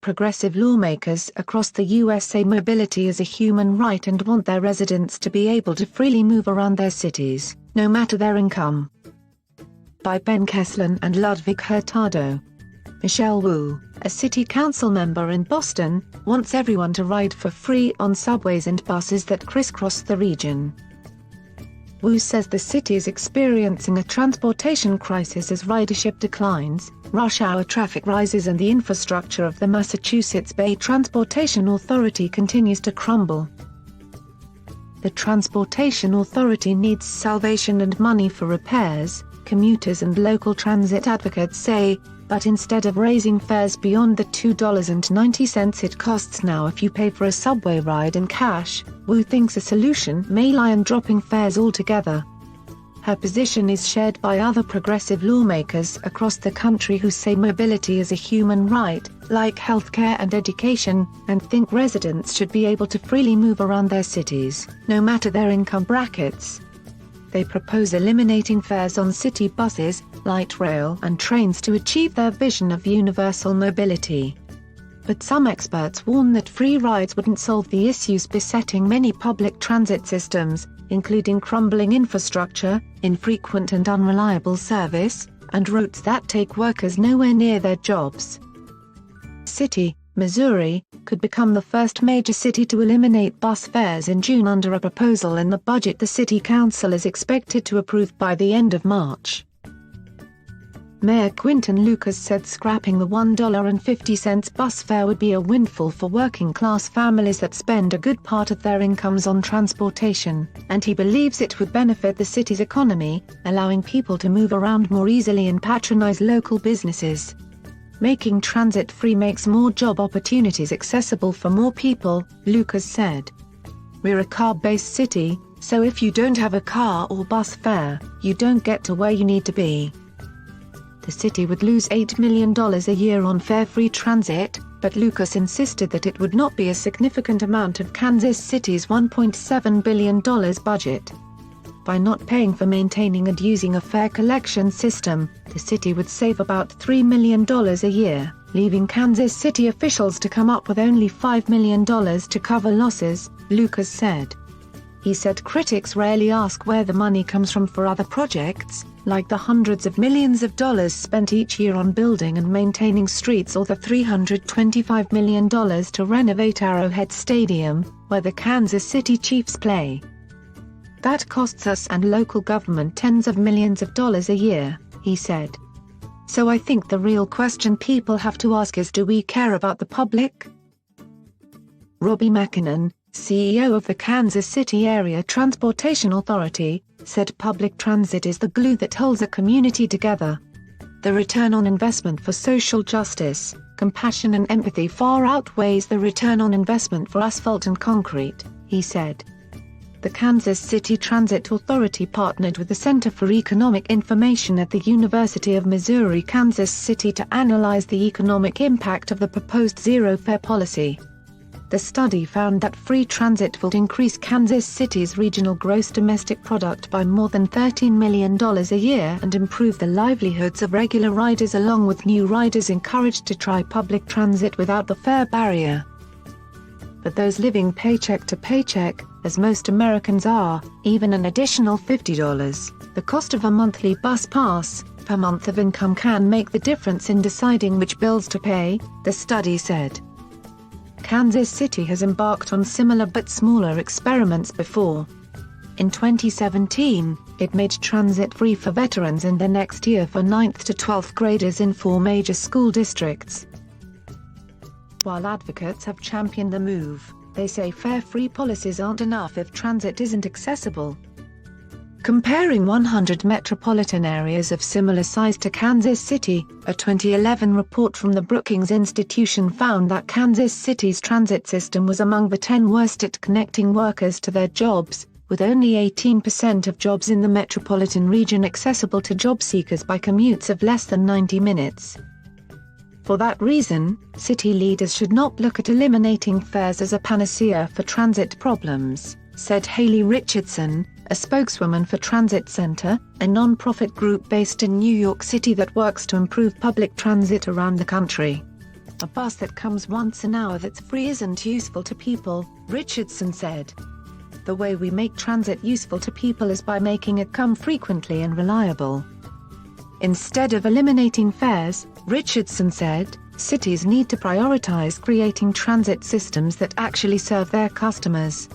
progressive lawmakers across the U.S. say mobility is a human right and want their residents to be able to freely move around their cities, no matter their income. By Ben Kesslin and Ludwig Hurtado. Michelle Wu, a city council member in Boston, wants everyone to ride for free on subways and buses that crisscross the region. Wu says the city is experiencing a transportation crisis as ridership declines, rush hour traffic rises and the infrastructure of the Massachusetts Bay Transportation Authority continues to crumble. The Transportation Authority needs salvation and money for repairs, commuters and local transit advocates say, but instead of raising fares beyond the $2.90 it costs now if you pay for a subway ride in cash, Wu thinks a solution may lie in dropping fares altogether. Her position is shared by other progressive lawmakers across the country who say mobility is a human right, like healthcare and education, and think residents should be able to freely move around their cities, no matter their income brackets. They propose eliminating fares on city buses, light rail and trains to achieve their vision of universal mobility. But some experts warn that free rides wouldn't solve the issues besetting many public transit systems, including crumbling infrastructure, infrequent and unreliable service, and routes that take workers nowhere near their jobs. City, Missouri, could become the first major city to eliminate bus fares in June under a proposal in the budget the city council is expected to approve by the end of March. Mayor Quinton Lucas said scrapping the $1.50 bus fare would be a windfall for working-class families that spend a good part of their incomes on transportation, and he believes it would benefit the city's economy, allowing people to move around more easily and patronize local businesses. Making transit free makes more job opportunities accessible for more people, Lucas said. We're a car-based city, so if you don't have a car or bus fare, you don't get to where you need to be. The city would lose $8 million a year on fare-free transit, but Lucas insisted that it would not be a significant amount of Kansas City's $1.7 billion budget. By not paying for maintaining and using a fare collection system, the city would save about $3 million a year, leaving Kansas City officials to come up with only $5 million to cover losses, Lucas said. He said critics rarely ask where the money comes from for other projects, like the hundreds of millions of dollars spent each year on building and maintaining streets or the $325 million to renovate Arrowhead Stadium, where the Kansas City Chiefs play. That costs us and local government tens of millions of dollars a year, he said. So I think the real question people have to ask is, do we care about the public? Robbie McKinnon, CEO of the Kansas City Area Transportation Authority, said public transit is the glue that holds a community together. The return on investment for social justice, compassion and empathy far outweighs the return on investment for asphalt and concrete, he said. The Kansas City Transit Authority partnered with the Center for Economic Information at the University of Missouri-Kansas City to analyze the economic impact of the proposed zero-fare policy. The study found that free transit would increase Kansas City's regional gross domestic product by more than $13 million a year and improve the livelihoods of regular riders, along with new riders encouraged to try public transit without the fare barrier. But those living paycheck to paycheck, as most Americans are, even an additional $50, the cost of a monthly bus pass, per month of income can make the difference in deciding which bills to pay, the study said. Kansas City has embarked on similar but smaller experiments before. In 2017, it made transit free for veterans and the next year for 9th to 12th graders in 4 major school districts. While advocates have championed the move, they say fare-free policies aren't enough if transit isn't accessible. Comparing 100 metropolitan areas of similar size to Kansas City, a 2011 report from the Brookings Institution found that Kansas City's transit system was among the 10 worst at connecting workers to their jobs, with only 18% of jobs in the metropolitan region accessible to job seekers by commutes of less than 90 minutes. For that reason, city leaders should not look at eliminating fares as a panacea for transit problems, said Haley Richardson, a spokeswoman for Transit Center, a non-profit group based in New York City that works to improve public transit around the country. A bus that comes once an hour that's free isn't useful to people, Richardson said. The way we make transit useful to people is by making it come frequently and reliable. Instead of eliminating fares, Richardson said, cities need to prioritize creating transit systems that actually serve their customers.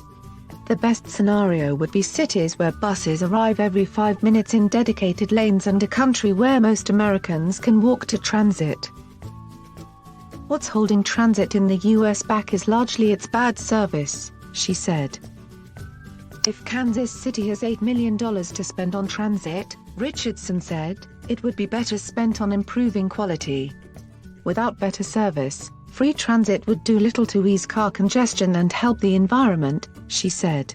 The best scenario would be cities where buses arrive every 5 minutes in dedicated lanes and a country where most Americans can walk to transit. What's holding transit in the US back is largely its bad service, she said. If Kansas City has $8 million to spend on transit, Richardson said, it would be better spent on improving quality. Without better service, free transit would do little to ease car congestion and help the environment, she said.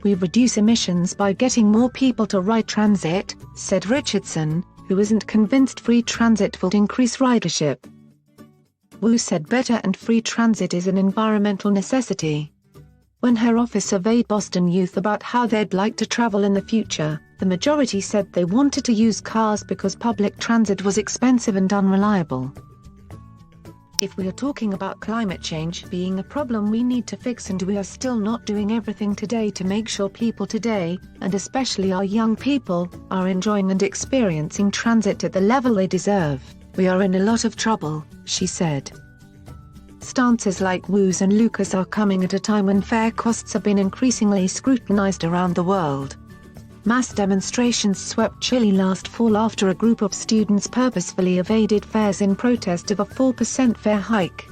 We reduce emissions by getting more people to ride transit, said Richardson, who isn't convinced free transit will increase ridership. Wu said better and free transit is an environmental necessity. When her office surveyed Boston youth about how they'd like to travel in the future, the majority said they wanted to use cars because public transit was expensive and unreliable. If we are talking about climate change being a problem we need to fix, and we are still not doing everything today to make sure people today, and especially our young people, are enjoying and experiencing transit at the level they deserve, we are in a lot of trouble, she said. Stances like Wu's and Lucas are coming at a time when fare costs have been increasingly scrutinized around the world. Mass demonstrations swept Chile last fall after a group of students purposefully evaded fares in protest of a 4% fare hike.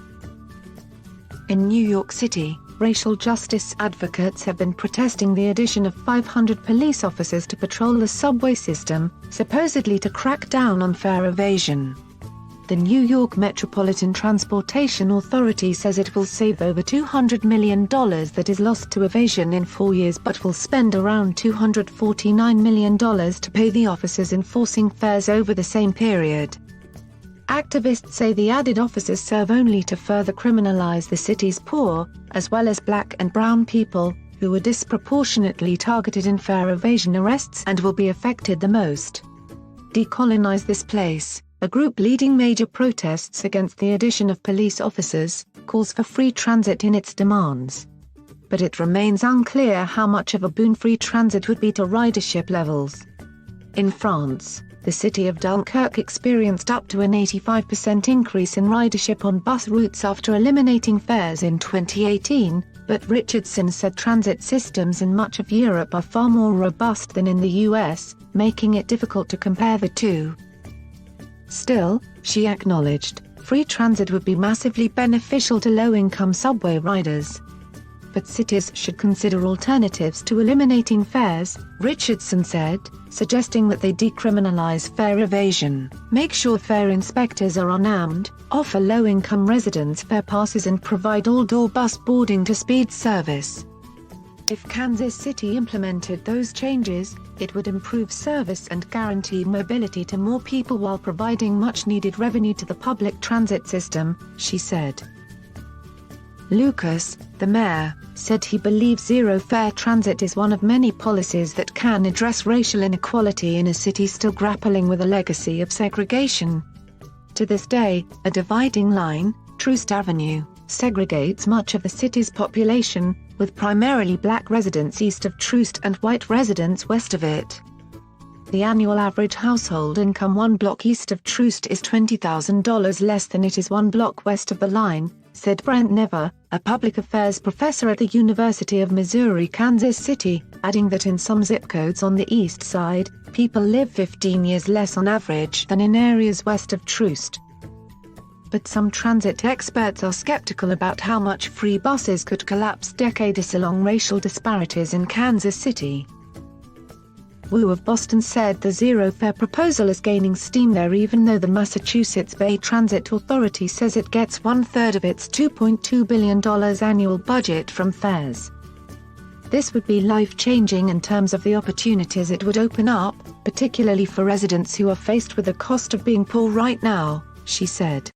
In New York City, racial justice advocates have been protesting the addition of 500 police officers to patrol the subway system, supposedly to crack down on fare evasion. The New York Metropolitan Transportation Authority says it will save over $200 million that is lost to evasion in 4 years, but will spend around $249 million to pay the officers enforcing fares over the same period. Activists say the added officers serve only to further criminalize the city's poor, as well as black and brown people, who were disproportionately targeted in fare evasion arrests and will be affected the most. Decolonize This Place, a group leading major protests against the addition of police officers, calls for free transit in its demands. But it remains unclear how much of a boon free transit would be to ridership levels. In France, the city of Dunkirk experienced up to an 85% increase in ridership on bus routes after eliminating fares in 2018, but Richardson said transit systems in much of Europe are far more robust than in the US, making it difficult to compare the two. Still, she acknowledged, free transit would be massively beneficial to low-income subway riders. But cities should consider alternatives to eliminating fares, Richardson said, suggesting that they decriminalize fare evasion, make sure fare inspectors are unarmed, offer low-income residents fare passes and provide all-door bus boarding to speed service. If Kansas City implemented those changes, it would improve service and guarantee mobility to more people while providing much-needed revenue to the public transit system, she said. Lucas, the mayor, said he believes zero-fare transit is one of many policies that can address racial inequality in a city still grappling with a legacy of segregation. To this day, a dividing line, Troost Avenue, segregates much of the city's population, with primarily black residents east of Troost and white residents west of it. The annual average household income one block east of Troost is $20,000 less than it is one block west of the line, said Brent Never, a public affairs professor at the University of Missouri-Kansas City, adding that in some zip codes on the east side, people live 15 years less on average than in areas west of Troost. But some transit experts are skeptical about how much free buses could collapse decades-long racial disparities in Kansas City. Wu of Boston said the zero-fare proposal is gaining steam there, even though the Massachusetts Bay Transit Authority says it gets one-third of its $2.2 billion annual budget from fares. This would be life-changing in terms of the opportunities it would open up, particularly for residents who are faced with the cost of being poor right now, she said.